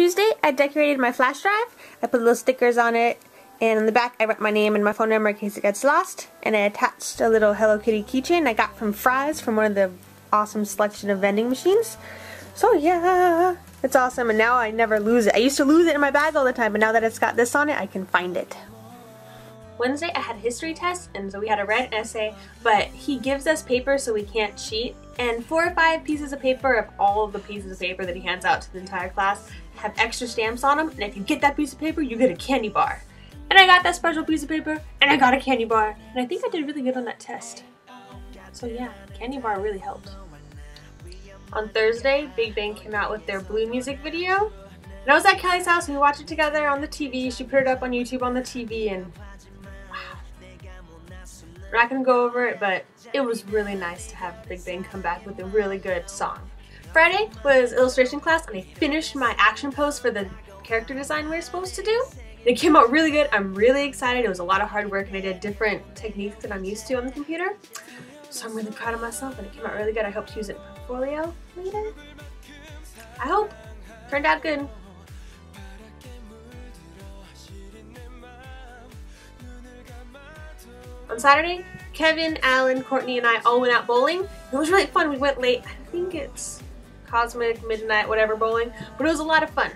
Tuesday, I decorated my flash drive. I put little stickers on it, and on the back I wrote my name and my phone number in case it gets lost. And I attached a little Hello Kitty keychain I got from Fry's from one of the awesome selection of vending machines. So yeah, it's awesome, and now I never lose it. I used to lose it in my bag all the time, but now that it's got this on it, I can find it. Wednesday I had a history test, and so we had to write an essay, but he gives us paper so we can't cheat, and 4 or 5 pieces of paper of all of the pieces of paper that he hands out to the entire class have extra stamps on them, and if you get that piece of paper, you get a candy bar. And I got that special piece of paper, and I got a candy bar, and I think I did really good on that test. So yeah, candy bar really helped. On Thursday, Big Bang came out with their Blue music video, and I was at Kelly's house and we watched it together on the TV. She put it up on YouTube on the TV, and we're not going to go over it, but it was really nice to have Big Bang come back with a really good song. Friday was illustration class, and I finished my action pose for the character design we were supposed to do. It came out really good. I'm really excited. It was a lot of hard work, and I did different techniques that I'm used to on the computer. So I'm really proud of myself, and it came out really good. I hope to use it in portfolio later. I hope. Turned out good. On Saturday, Kevin, Alan, Courtney, and I all went out bowling. It was really fun. We went late. I think it's Cosmic Midnight whatever bowling, but it was a lot of fun.